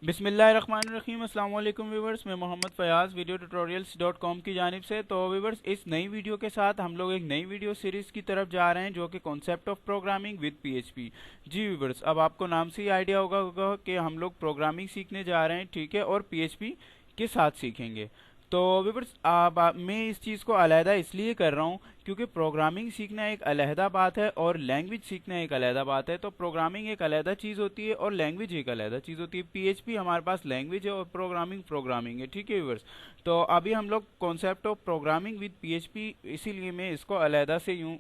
बिस्मिल्लाहिर्रहमानिर्रहीम। अस्सलाम वालेकुम व्यूवर्स, मैं मोहम्मद फ़याज़ वीडियो ट्यूटोरियल्स.com की जानिब से। तो व्यूवर्स, इस नई वीडियो के साथ हम लोग एक नई वीडियो सीरीज़ की तरफ जा रहे हैं जो कि concept of programming with PHP. जी व्यूवर्स, अब आपको नाम से ही आइडिया होगा कि हम लोग प्रोग्रामिंग सीखने जा रहे हैं, ठीक है, और पीएचपी के साथ सीखेंगे। तो व्यूवर्स, मैं इस चीज़ को अलहदा इसलिए कर रहा हूँ क्योंकि प्रोग्रामिंग सीखना एक अलहदा बात है और लैंग्वेज सीखना एक अलहदा बात है। तो प्रोग्रामिंग एक अलहदा चीज़ होती है और लैंग्वेज एक अलहदा चीज़ होती है। पीएचपी हमारे पास लैंग्वेज है और प्रोग्रामिंग प्रोग्रामिंग है, ठीक है व्यूअर्स। तो अभी हम लोग concept of programming with PHP, इसीलिए मैं इसको अलहदा से यूँ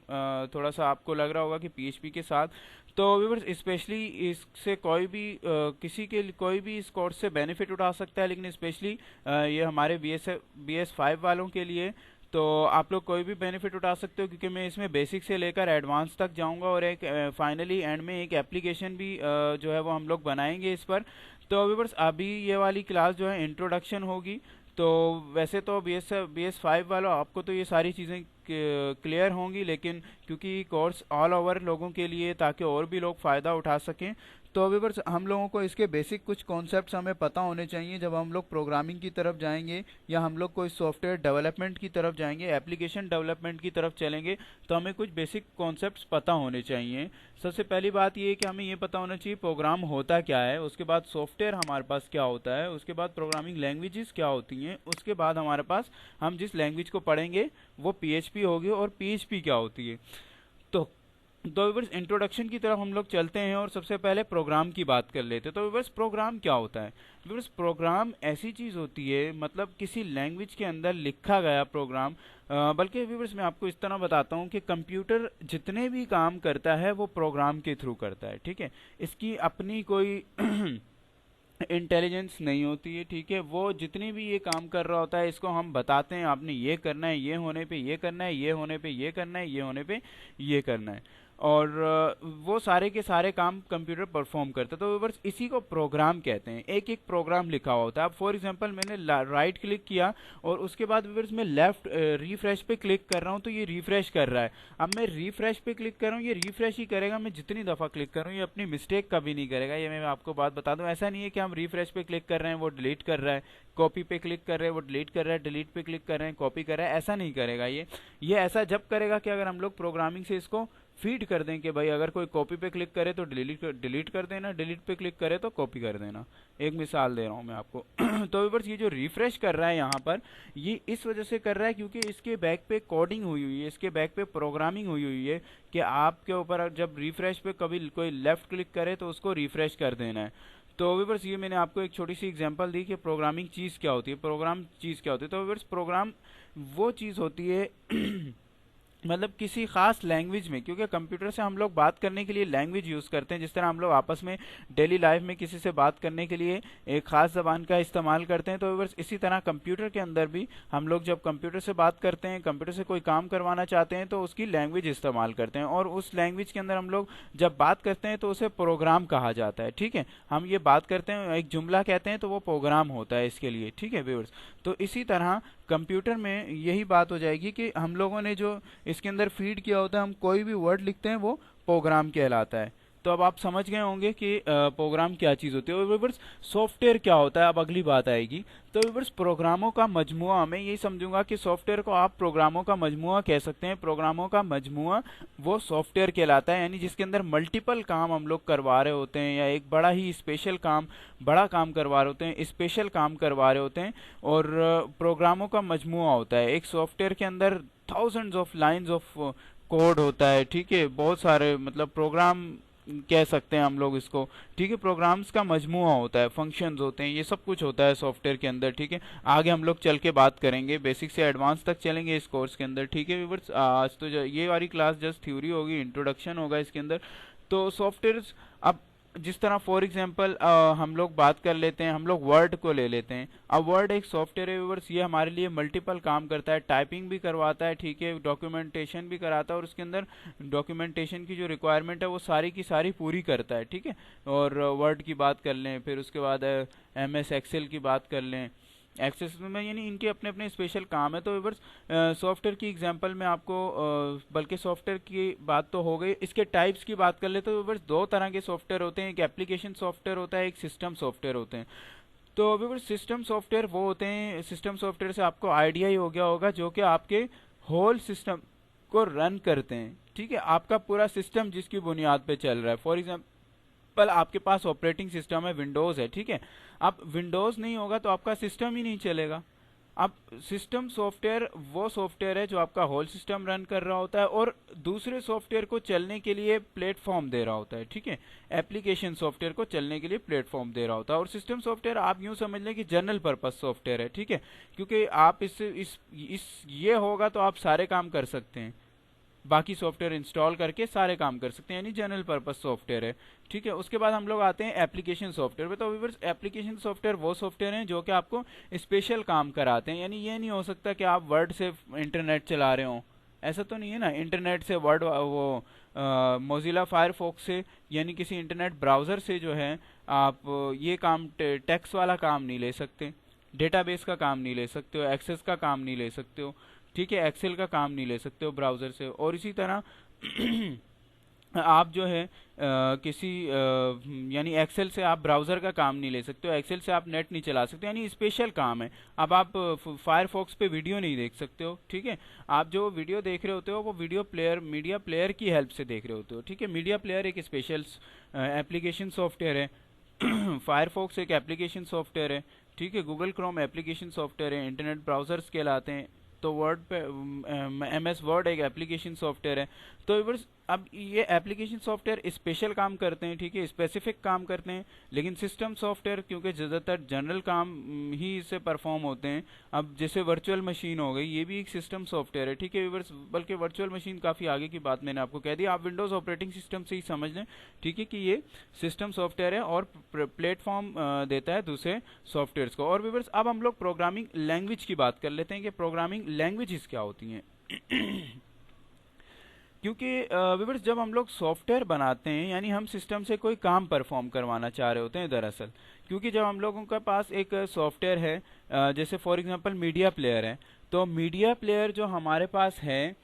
थोड़ा सा आपको लग रहा होगा कि पीएचपी के साथ। तो व्यूअर्स, स्पेशली इससे कोई भी किसी के कोई भी इस कोर्स से बेनिफिट उठा सकता है, लेकिन स्पेशली ये हमारे BS5 वालों के लिए। तो आप लोग कोई भी बेनिफिट उठा सकते हो क्योंकि मैं इसमें बेसिक से लेकर एडवांस तक जाऊंगा और एक फाइनली एंड में एक एप्लीकेशन भी जो है वो हम लोग बनाएंगे इस पर। तो व्यूअर्स, अभी ये वाली क्लास जो है इंट्रोडक्शन होगी। तो वैसे तो BS5 वालों आपको तो ये सारी चीज़ें क्लियर होंगी, लेकिन क्योंकि कोर्स ऑल ओवर लोगों के लिए ताकि और भी लोग फ़ायदा उठा सकें, तो व्यूअर्स हम लोगों को इसके बेसिक कुछ कॉन्सेप्ट्स हमें पता होने चाहिए जब हम लोग प्रोग्रामिंग की तरफ जाएंगे या हम लोग कोई सॉफ्टवेयर डेवलपमेंट की तरफ जाएंगे, एप्लीकेशन डेवलपमेंट की तरफ चलेंगे। तो हमें कुछ बेसिक कॉन्सेप्ट्स पता होने चाहिए। सबसे पहली बात ये है कि हमें ये पता होना चाहिए प्रोग्राम होता क्या है, उसके बाद सॉफ्टवेयर हमारे पास क्या होता है, उसके बाद प्रोग्रामिंग लैंग्वेजेस क्या होती हैं, उसके बाद हमारे पास हम जिस लैंग्वेज को पढ़ेंगे वो पीएचपी होगी और पीएचपी क्या होती है। तो व्यूअर्स, इंट्रोडक्शन की तरफ हम लोग चलते हैं और सबसे पहले प्रोग्राम की बात कर लेते हैं। तो व्यूअर्स, प्रोग्राम क्या होता है? व्यूअर्स, प्रोग्राम ऐसी चीज़ होती है, मतलब किसी लैंग्वेज के अंदर लिखा गया प्रोग्राम। बल्कि व्यूअर्स, मैं आपको इस तरह बताता हूँ कि कंप्यूटर जितने भी काम करता है वो प्रोग्राम के थ्रू करता है, ठीक है। इसकी अपनी कोई इंटेलिजेंस नहीं होती है, ठीक है। वो जितनी भी ये काम कर रहा होता है इसको हम बताते हैं आपने ये करना है, ये होने पे ये करना है, ये होने पे ये करना है, ये होने पे ये करना है। और वो सारे के सारे काम कंप्यूटर परफॉर्म करता है। तो व्यूअर्स, इसी को प्रोग्राम कहते हैं। एक एक प्रोग्राम लिखा हुआ होता है। अब फॉर एग्जांपल मैंने राइट क्लिक किया और उसके बाद व्यूअर्स मैं लेफ्ट रिफ्रेश पे क्लिक कर रहा हूँ तो ये रिफ्रेश कर रहा है। अब मैं रिफ्रेश पे क्लिक कर रहा हूँ, ये रिफ्रेश ही करेगा। मैं जितनी दफ़ा क्लिक करूँ ये अपनी मिस्टेक कभी नहीं करेगा। ये मैं आपको बात बता दूं, ऐसा नहीं है कि हम रिफ्रेश पे क्लिक कर रहे हैं वो डिलीट कर रहा है, कॉपी पे क्लिक कर रहे हैं वो डिलीट कर रहा है, डिलीट पे क्लिक कर रहे हैं कॉपी कर रहा है, ऐसा नहीं करेगा ये ऐसा जब करेगा कि अगर हम लोग प्रोग्रामिंग से इसको फीड कर दें कि भाई अगर कोई कॉपी पे क्लिक करे तो डिलीट कर देना, डिलीट पे क्लिक करे तो कॉपी कर देना। एक मिसाल दे रहा हूँ मैं आपको। तो व्यूअर्स, ये जो रिफ्रेश कर रहा है यहाँ पर, ये इस वजह से कर रहा है क्योंकि इसके बैक पे कोडिंग हुई हुई है, इसके बैक पे प्रोग्रामिंग हुई हुई है कि आपके ऊपर जब रिफ्रेश पे कभी कोई लेफ्ट क्लिक करे तो उसको रिफ्रेश कर देना है। तो व्यूअर्स, ये मैंने आपको एक छोटी सी एग्जांपल दी कि प्रोग्रामिंग चीज़ क्या होती है, प्रोग्राम चीज़ क्या होती है। तो व्यूअर्स, प्रोग्राम वो चीज़ होती है मतलब किसी खास लैंग्वेज में, क्योंकि कंप्यूटर से हम लोग बात करने के लिए लैंग्वेज यूज़ करते हैं। जिस तरह हम लोग आपस में डेली लाइफ में किसी से बात करने के लिए एक ख़ास ज़बान का इस्तेमाल करते हैं, तो व्यूअर्स इसी तरह कंप्यूटर के अंदर भी हम लोग जब कंप्यूटर से बात करते हैं, कंप्यूटर से कोई काम करवाना चाहते हैं, तो उसकी लैंग्वेज इस्तेमाल करते हैं और उस लैंग्वेज के अंदर हम लोग जब बात करते हैं तो उसे प्रोग्राम कहा जाता है, ठीक है। हम ये बात करते हैं, एक जुमला कहते हैं, तो वो प्रोग्राम होता है इसके लिए, ठीक है व्यूअर्स। तो इसी तरह कंप्यूटर में यही बात हो जाएगी कि हम लोगों ने जो इसके अंदर फीड किया होता है, हम कोई भी वर्ड लिखते हैं वो प्रोग्राम कहलाता है। तो अब आप समझ गए होंगे कि प्रोग्राम क्या चीज़ होती है। और व्यूअर्स, सॉफ्टवेयर क्या होता है, अब अगली बात आएगी। तो व्यूअर्स, प्रोग्रामों का मजमुआ, मैं यही समझूंगा कि सॉफ्टवेयर को आप प्रोग्रामों का मजमुआ कह सकते हैं। प्रोग्रामों का मजमुआ वो सॉफ्टवेयर कहलाता है, यानी जिसके अंदर मल्टीपल काम हम लोग करवा रहे होते हैं या एक बड़ा ही स्पेशल काम, बड़ा काम करवा रहे होते हैं, स्पेशल काम करवा रहे होते हैं। और प्रोग्रामों का मजमुआ होता है। एक सॉफ्टवेयर के अंदर thousands of lines of code होता है, ठीक है, बहुत सारे, मतलब प्रोग्राम कह सकते हैं हम लोग इसको, ठीक है। प्रोग्राम्स का मजमुआ होता है, फंक्शंस होते हैं, ये सब कुछ होता है सॉफ्टवेयर के अंदर, ठीक है। आगे हम लोग चल के बात करेंगे, बेसिक से एडवांस तक चलेंगे इस कोर्स के अंदर, ठीक है व्यूअर्स। आज तो ये वाली क्लास जस्ट थ्योरी होगी, इंट्रोडक्शन होगा इसके अंदर। तो सॉफ्टवेयर, अब जिस तरह फॉर एग्जांपल हम लोग बात कर लेते हैं, हम लोग वर्ड को ले लेते हैं। अब वर्ड एक सॉफ्टवेयर है व्यूअर्स, ये हमारे लिए मल्टीपल काम करता है, टाइपिंग भी करवाता है, ठीक है, डॉक्यूमेंटेशन भी कराता है और उसके अंदर डॉक्यूमेंटेशन की जो रिक्वायरमेंट है वो सारी की सारी पूरी करता है, ठीक है। और वर्ड की बात कर लें, फिर उसके बाद MS एक्सेल की बात कर लें, एक्सेस में यानी इनके अपने अपने स्पेशल काम है। तो व्यूअर्स सॉफ्टवेयर की एग्जांपल में आपको बल्कि सॉफ्टवेयर की बात तो हो गई, इसके टाइप्स की बात कर ले तो व्यूअर्स दो तरह के सॉफ्टवेयर होते हैं, एक एप्लीकेशन सॉफ्टवेयर होता है, एक सिस्टम सॉफ्टवेयर होते हैं। तो व्यूअर्स सिस्टम सॉफ्टवेयर वो होते हैं, सिस्टम सॉफ्टवेयर से आपको आइडिया ही हो गया होगा, जो कि आपके होल सिस्टम को रन करते हैं, ठीक है, आपका पूरा सिस्टम जिसकी बुनियाद पे चल रहा है। फॉर एग्जाम्पल आपके पास ऑपरेटिंग सिस्टम है, विंडोज है, ठीक है, अब विंडोज नहीं होगा तो आपका सिस्टम ही नहीं चलेगा। अब सिस्टम सॉफ्टवेयर वो सॉफ्टवेयर है जो आपका होल सिस्टम रन कर रहा होता है और दूसरे सॉफ्टवेयर को चलने के लिए प्लेटफॉर्म दे रहा होता है, ठीक है, एप्लीकेशन सॉफ्टवेयर को चलने के लिए प्लेटफॉर्म दे रहा होता है। और सिस्टम सॉफ्टवेयर आप यूं समझ लें कि जनरल पर्पस सॉफ्टवेयर है, ठीक है, क्योंकि आप इस ये होगा तो आप सारे काम कर सकते हैं, बाकी सॉफ्टवेयर इंस्टॉल करके सारे काम कर सकते हैं, यानी जनरल पर्पस सॉफ्टवेयर है, ठीक है। उसके बाद हम लोग आते हैं एप्लीकेशन सॉफ्टवेयर पे। तो व्यूअर्स एप्लीकेशन सॉफ्टवेयर वो सॉफ्टवेयर हैं जो कि आपको स्पेशल काम कराते हैं, यानी ये नहीं हो सकता कि आप वर्ड से इंटरनेट चला रहे हो, ऐसा तो नहीं है ना, इंटरनेट से वर्ड वो मोजिला फायरफॉक्स से यानी किसी इंटरनेट ब्राउज़र से जो है आप ये काम टेक्स्ट वाला काम नहीं ले सकते, डेटाबेस का काम नहीं ले सकते हो, एक्सेस का काम नहीं ले सकते हो, ठीक है, एक्सेल का काम नहीं ले सकते हो ब्राउज़र से। और इसी तरह आप जो है किसी यानी एक्सेल से आप ब्राउज़र का काम नहीं ले सकते हो, एक्सेल से आप नेट नहीं चला सकते, यानी स्पेशल काम है। अब आप फायरफॉक्स पे वीडियो नहीं देख सकते हो, ठीक है, आप जो वीडियो देख रहे होते हो वो वीडियो प्लेयर मीडिया प्लेयर की हेल्प से देख रहे होते हो, ठीक है, मीडिया प्लेयर एक स्पेशल एप्लीकेशन सॉफ्टवेयर है, फायरफॉक्स एक एप्लीकेशन सॉफ्टवेयर है, ठीक है, गूगल क्रोम एप्लीकेशन सॉफ्टवेयर है, इंटरनेट ब्राउज़र्स कहलाते हैं। तो वर्ड पे MS वर्ड एक एप्लीकेशन सॉफ्टवेयर है। तो व्यूअर्स अब ये एप्लीकेशन सॉफ्टवेयर स्पेशल काम करते हैं, ठीक है, स्पेसिफिक काम करते हैं, लेकिन सिस्टम सॉफ्टवेयर क्योंकि ज़्यादातर जनरल काम ही इससे परफॉर्म होते हैं। अब जैसे वर्चुअल मशीन हो गई, ये भी एक सिस्टम सॉफ्टवेयर है, ठीक है व्यूअर्स, बल्कि वर्चुअल मशीन काफ़ी आगे की बात मैंने आपको कह दी, आप विंडोज़ ऑपरेटिंग सिस्टम से ही समझ लें, ठीक है, कि ये सिस्टम सॉफ्टवेयर है और प्लेटफॉर्म देता है दूसरे सॉफ्टवेयर्स को। और व्यूअर्स अब हम लोग प्रोग्रामिंग लैंग्वेज की बात कर लेते हैं कि प्रोग्रामिंग लैंग्वेजेस क्या होती हैं। क्योंकि व्यूअर्स जब हम लोग सॉफ्टवेयर बनाते हैं यानी हम सिस्टम से कोई काम परफॉर्म करवाना चाह रहे होते हैं दरअसल, क्योंकि जब हम लोगों के पास एक सॉफ्टवेयर है जैसे फॉर एग्जांपल मीडिया प्लेयर है, तो मीडिया प्लेयर जो हमारे पास है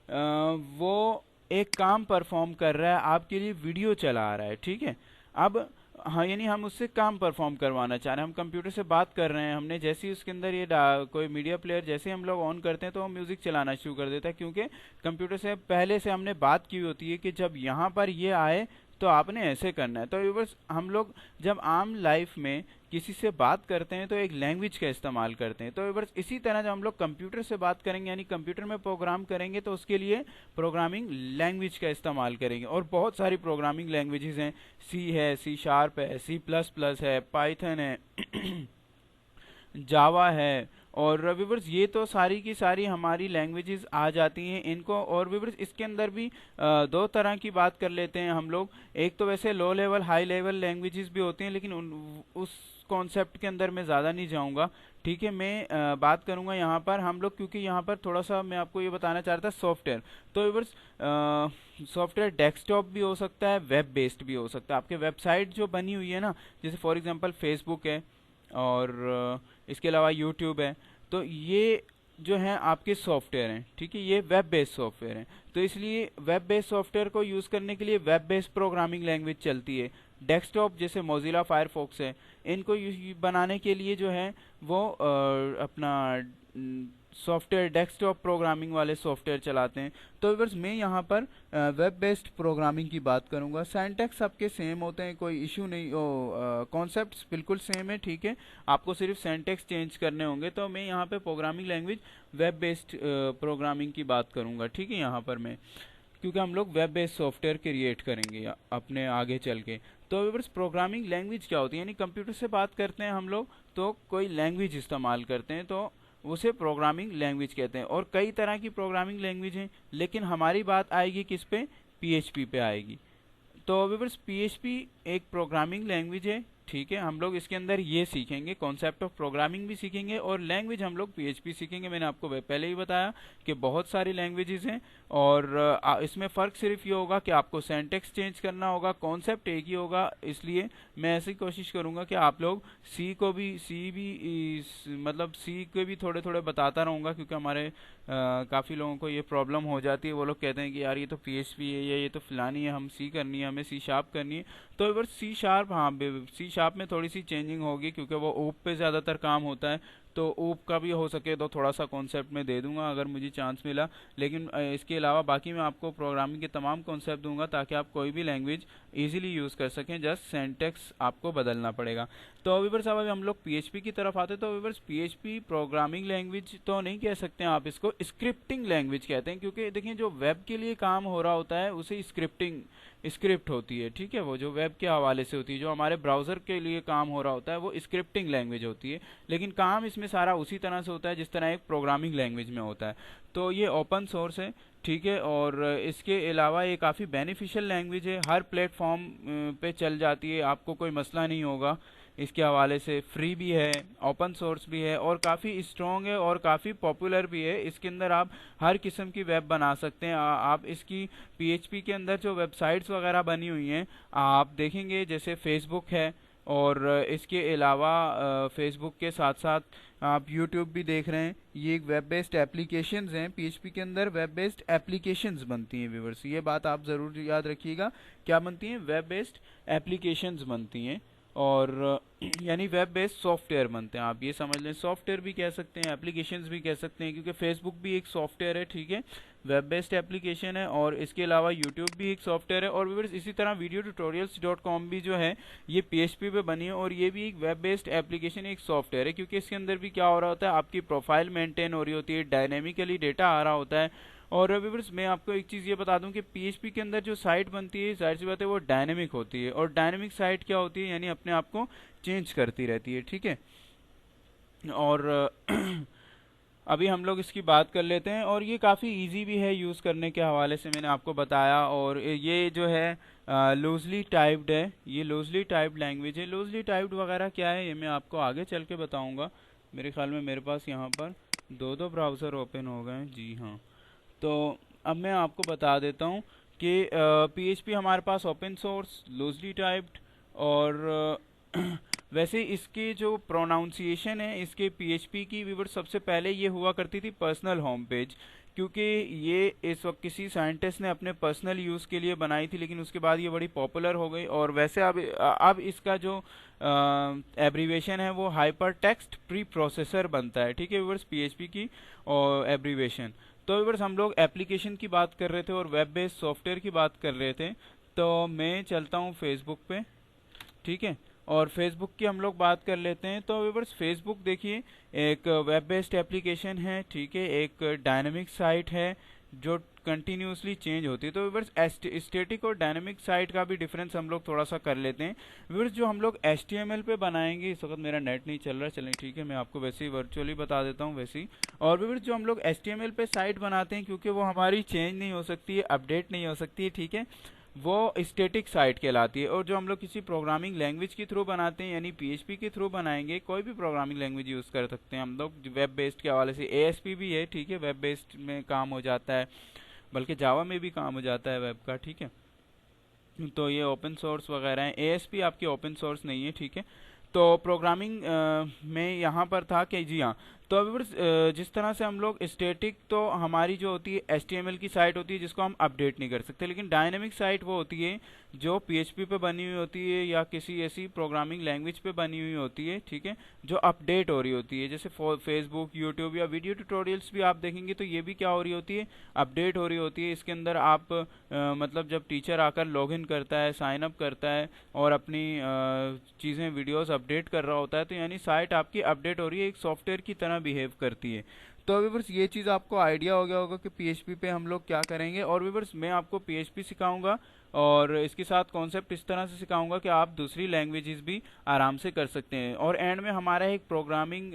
वो एक काम परफॉर्म कर रहा है, आपके लिए वीडियो चला रहा है, ठीक है। अब हाँ यानी हम उससे काम परफॉर्म करवाना चाह रहे हैं, हम कंप्यूटर से बात कर रहे हैं, हमने जैसे ही उसके अंदर ये कोई मीडिया प्लेयर जैसे हम लोग ऑन करते हैं तो वो म्यूज़िक चलाना शुरू कर देता है, क्योंकि कंप्यूटर से पहले से हमने बात की होती है कि जब यहाँ पर ये आए तो आपने ऐसे करना है। तो व्यूअर्स हम लोग जब आम लाइफ में किसी से बात करते हैं तो एक लैंग्वेज का इस्तेमाल करते हैं। तो व्यूअर्स इसी तरह जब हम लोग कंप्यूटर से बात करेंगे यानी कंप्यूटर में प्रोग्राम करेंगे तो उसके लिए प्रोग्रामिंग लैंग्वेज का इस्तेमाल करेंगे। और बहुत सारी प्रोग्रामिंग लैंग्वेजेस हैं, सी है, C# है, C++ है, पाइथन है, जावा है। और व्यूअर्स ये तो सारी की सारी हमारी लैंग्वेजेस आ जाती हैं इनको। और व्यूअर्स इसके अंदर भी दो तरह की बात कर लेते हैं हम लोग, एक तो वैसे low level high level languages भी होती हैं, लेकिन उस कॉन्सेप्ट के अंदर मैं ज़्यादा नहीं जाऊंगा, ठीक है। मैं बात करूंगा यहाँ पर हम लोग, क्योंकि यहाँ पर थोड़ा सा मैं आपको ये बताना चाह रहा था सॉफ्टवेयर। तो व्यूअर्स सॉफ्टवेयर डेस्कटॉप भी हो सकता है, वेब बेस्ड भी हो सकता है। आपके वेबसाइट जो बनी हुई है ना, जैसे फॉर एग्जांपल फेसबुक है और इसके अलावा यूट्यूब है, तो ये जो है आपके सॉफ्टवेयर हैं, ठीक है, ये वेब बेस्ड सॉफ्टवेयर हैं। तो इसलिए वेब बेस्ड सॉफ्टवेयर को यूज़ करने के लिए वेब बेस्ड प्रोग्रामिंग लैंग्वेज चलती है। डेस्कटॉप जैसे मोजिला फायरफॉक्स है, इनको बनाने के लिए जो है वो अपना सॉफ्टवेयर डेस्कटॉप प्रोग्रामिंग वाले सॉफ्टवेयर चलाते हैं। तो व्यूअर्स मैं यहाँ पर वेब बेस्ड प्रोग्रामिंग की बात करूँगा। सिंटैक्स सबके सेम होते हैं, कोई इशू नहीं, कॉन्सेप्ट्स बिल्कुल सेम है, ठीक है, आपको सिर्फ सिंटैक्स चेंज करने होंगे। तो मैं यहाँ पे programming language web based programming की बात करूँगा, ठीक है, यहाँ पर मैं, क्योंकि हम लोग वेब बेस्ड सॉफ्टवेयर क्रिएट करेंगे अपने आगे चल के। तो व्यूअर्स प्रोग्रामिंग लैंग्वेज क्या होती है, यानी कंप्यूटर से बात करते हैं हम लोग तो कोई लैंग्वेज इस्तेमाल करते हैं तो उसे प्रोग्रामिंग लैंग्वेज कहते हैं। और कई तरह की प्रोग्रामिंग लैंग्वेज हैं, लेकिन हमारी बात आएगी किस पे, PHP पे आएगी। तो व्यूअर्स PHP एक प्रोग्रामिंग लैंग्वेज है, ठीक है। हम लोग इसके अंदर ये सीखेंगे, कॉन्सेप्ट ऑफ प्रोग्रामिंग भी सीखेंगे और लैंग्वेज हम लोग पीएचपी सीखेंगे। मैंने आपको पहले ही बताया कि बहुत सारी लैंग्वेजेस हैं और इसमें फ़र्क सिर्फ ये होगा कि आपको सिंटैक्स चेंज करना होगा, कॉन्सेप्ट एक ही होगा। इसलिए मैं ऐसी कोशिश करूंगा कि आप लोग मतलब सी के भी थोड़े थोड़े बताता रहूँगा, क्योंकि हमारे काफ़ी लोगों को ये प्रॉब्लम हो जाती है। वो लोग कहते हैं कि यार ये तो पीएचपी है, ये तो फलानी है, हम सी करनी है, हमें सी शार्प करनी है। तो अगर सी शार्प, हाँ सी शार्प में थोड़ी सी चेंजिंग होगी क्योंकि वो ओप पे ज़्यादातर काम होता है, तो ओप का भी हो सके तो थोड़ा सा कॉन्सेप्ट में दे दूंगा अगर मुझे चांस मिला। लेकिन इसके अलावा बाकी मैं आपको प्रोग्रामिंग के तमाम कॉन्सेप्ट दूंगा ताकि आप कोई भी लैंग्वेज इजीली यूज़ कर सकें, जस्ट सिंटैक्स आपको बदलना पड़ेगा। तो व्यूअर्स अब हम लोग पीएचपी की तरफ आते हैं। तो व्यूअर्स पीएचपी प्रोग्रामिंग लैंग्वेज तो नहीं कह सकते हैं आप, इसको स्क्रिप्टिंग लैंग्वेज कहते हैं, क्योंकि देखिए जो वेब के लिए काम हो रहा होता है उसे स्क्रिप्ट होती है, ठीक है। वो जो वेब के हवाले से होती है, जो हमारे ब्राउज़र के लिए काम हो रहा होता है वो स्क्रिप्टिंग लैंग्वेज होती है। लेकिन काम इसमें सारा उसी तरह से होता है जिस तरह एक प्रोग्रामिंग लैंग्वेज में होता है। तो ये ओपन सोर्स है, ठीक है। और इसके अलावा ये काफ़ी बेनिफिशियल लैंग्वेज है, हर प्लेटफॉर्म पे चल जाती है, आपको कोई मसला नहीं होगा इसके हवाले से। फ्री भी है, ओपन सोर्स भी है और काफ़ी स्ट्रॉन्ग है और काफ़ी पॉपुलर भी है। इसके अंदर आप हर किस्म की वेब बना सकते हैं। आप इसकी पीएचपी के अंदर जो वेबसाइट्स वगैरह बनी हुई हैं आप देखेंगे, जैसे फेसबुक है और इसके अलावा फेसबुक के साथ साथ आप यूट्यूब भी देख रहे हैं। ये एक वेब बेस्ड एप्लीकेशंस हैं, पीएचपी के अंदर वेब बेस्ड एप्लीकेशंस बनती हैं व्यूअर्स, ये बात आप ज़रूर याद रखिएगा। क्या बनती हैं? वेब बेस्ड एप्लीकेशंस बनती हैं और यानी वेब बेस्ड सॉफ्टवेयर बनते हैं। आप ये समझ लें, सॉफ्टवेयर भी कह सकते हैं, एप्लीकेशंस भी कह सकते हैं, क्योंकि फेसबुक भी एक सॉफ्टवेयर है, ठीक है, वेब बेस्ड एप्लीकेशन है। और इसके अलावा यूट्यूब भी एक सॉफ्टवेयर है। और व्यूअर्स इसी तरह videotutorials.com भी जो है ये पीएचपी पे बनी है और ये भी एक वेब बेस्ड एप्लीकेशन, एक सॉफ्टवेयर है, क्योंकि इसके अंदर भी क्या हो रहा होता है, आपकी प्रोफाइल मेंटेन हो रही होती है, डायनेमिकली डेटा आ रहा होता है। और व्यूअर्स मैं आपको एक चीज़ ये बता दूं कि पीएचपी के अंदर जो साइट बनती है, जाहिर सी बात है वो डायनेमिक होती है। और डायनेमिक साइट क्या होती है, यानी अपने आप को चेंज करती रहती है, ठीक है। और अभी हम लोग इसकी बात कर लेते हैं। और ये काफ़ी इजी भी है यूज़ करने के हवाले से, मैंने आपको बताया। और ये जो है लूजली टाइप्ड है, ये लूजली टाइप्ड लैंग्वेज है। लूजली टाइप्ड वगैरह क्या है ये मैं आपको आगे चल के बताऊंगा। मेरे ख्याल में मेरे पास यहाँ पर दो ब्राउज़र ओपन हो गए हैं, जी हाँ। तो अब मैं आपको बता देता हूँ कि पीएचपी हमारे पास ओपन सोर्स, लूजली टाइप्ड और वैसे इसके जो प्रोनाउंसिएशन है इसके पीएचपी की व्यूअर्स सबसे पहले ये हुआ करती थी पर्सनल होम पेज, क्योंकि ये इस वक्त किसी साइंटिस्ट ने अपने पर्सनल यूज़ के लिए बनाई थी, लेकिन उसके बाद ये बड़ी पॉपुलर हो गई। और वैसे अब इसका जो एब्रीवेशन है वो हाइपर टेक्स्ट प्री प्रोसेसर बनता है, ठीक है व्यूअर्स, पीएचपी की और एब्रीवेशन। तो व्यूअर्स हम लोग एप्लीकेशन की बात कर रहे थे और वेब बेस्ड सॉफ्टवेयर की बात कर रहे थे। तो मैं चलता हूँ फेसबुक पे, ठीक है, और फेसबुक की हम लोग बात कर लेते हैं। तो व्यूअर्स फेसबुक देखिए एक वेब बेस्ड एप्लीकेशन है, ठीक है, एक डायनेमिक साइट है जो कंटिन्यूसली चेंज होती है। तो व्यूअर्स स्टैटिक और डायनेमिक साइट का भी डिफरेंस हम लोग थोड़ा सा कर लेते हैं। व्यूअर्स जो हम लोग HTML पे बनाएंगे, इस वक्त मेरा नेट नहीं चल रहा, चलें ठीक है, मैं आपको वैसे ही वर्चुअली बता देता हूँ वैसे ही। और व्यूअर्स जो हम लोग HTML पे साइट बनाते हैं, क्योंकि वो हमारी चेंज नहीं हो सकती है, अपडेट नहीं हो सकती है, ठीक है, वो स्टैटिक साइट कहलाती है। और जो हम लोग किसी प्रोग्रामिंग लैंग्वेज के थ्रू बनाते हैं, यानी पीएचपी के थ्रू बनाएंगे, कोई भी प्रोग्रामिंग लैंग्वेज यूज़ कर सकते हैं हम लोग वेब बेस्ड के हवाले से। ASP भी है, ठीक है, वेब बेस्ड में काम हो जाता है, बल्कि जावा में भी काम हो जाता है वेब का, ठीक है। तो ये ओपन सोर्स वगैरह है, ASP आपकी ओपन सोर्स नहीं है, ठीक है। तो प्रोग्रामिंग में यहाँ पर था कि जी हाँ, तो व्यूअर्स जिस तरह से हम लोग स्टैटिक, तो हमारी जो होती है HTML की साइट होती है जिसको हम अपडेट नहीं कर सकते, लेकिन डायनेमिक साइट वो होती है जो PHP पे बनी हुई होती है या किसी ऐसी प्रोग्रामिंग लैंग्वेज पे बनी हुई होती है, ठीक है, जो अपडेट हो रही होती है। जैसे फेसबुक, यूट्यूब या वीडियो ट्यूटोरियल्स भी आप देखेंगे तो ये भी क्या हो रही होती है, अपडेट हो रही होती है। इसके अंदर आप मतलब जब टीचर आकर लॉगिन करता है, साइन अप करता है और अपनी चीज़ें वीडियोस अपडेट कर रहा होता है, तो यानी साइट आपकी अपडेट हो रही है, एक सॉफ्टवेयर की तरह बिहेव करती है। तो व्यूअर्स ये चीज़ आपको आइडिया हो गया होगा कि पीएचपी पे हम लोग क्या करेंगे। और व्यूअर्स मैं आपको पीएचपी सिखाऊंगा और इसके साथ कॉन्सेप्ट इस तरह से सिखाऊंगा कि आप दूसरी लैंग्वेजेस भी आराम से कर सकते हैं। और एंड में हमारा एक प्रोग्रामिंग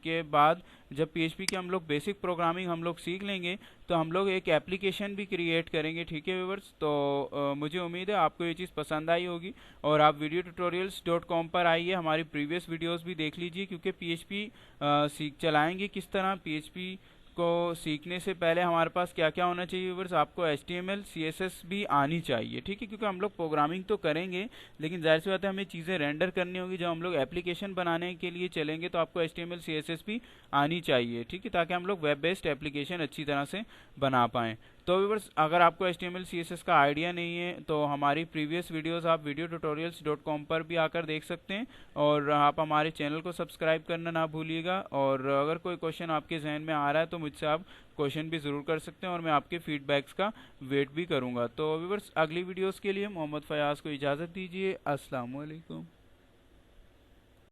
के बाद जब पीएचपी के हम लोग बेसिक प्रोग्रामिंग हम लोग सीख लेंगे तो हम लोग एक एप्लीकेशन भी क्रिएट करेंगे। ठीक है व्यूअर्स, तो मुझे उम्मीद है आपको ये चीज़ पसंद आई होगी। और आप videotutorials.com पर आइए, हमारी प्रीवियस वीडियोस भी देख लीजिए, क्योंकि पीएचपी सीख चलाएंगे किस तरह। पीएचपी को सीखने से पहले हमारे पास क्या क्या होना चाहिए व्यूअर्स, आपको HTML CSS भी आनी चाहिए। ठीक है, क्योंकि हम लोग प्रोग्रामिंग तो करेंगे लेकिन जाहिर सी बात है हमें चीज़ें रेंडर करनी होगी। जब हम लोग एप्लीकेशन बनाने के लिए चलेंगे तो आपको HTML CSS भी आनी चाहिए। ठीक है, ताकि हम लोग वेब बेस्ड एप्लीकेशन अच्छी तरह से बना पाएँ। तो व्यूअर्स, अगर आपको HTML CSS का आइडिया नहीं है तो हमारी प्रीवियस वीडियोस आप videotutorials.com पर भी आकर देख सकते हैं। और आप हमारे चैनल को सब्सक्राइब करना ना भूलिएगा। और अगर कोई क्वेश्चन आपके जहन में आ रहा है तो मुझसे आप क्वेश्चन भी ज़रूर कर सकते हैं और मैं आपके फीडबैक्स का वेट भी करूंगा। तो व्यूअर्स, अगली वीडियोस के लिए मोहम्मद फयाज को इजाज़त दीजिए। अस्सलाम वालेकुम।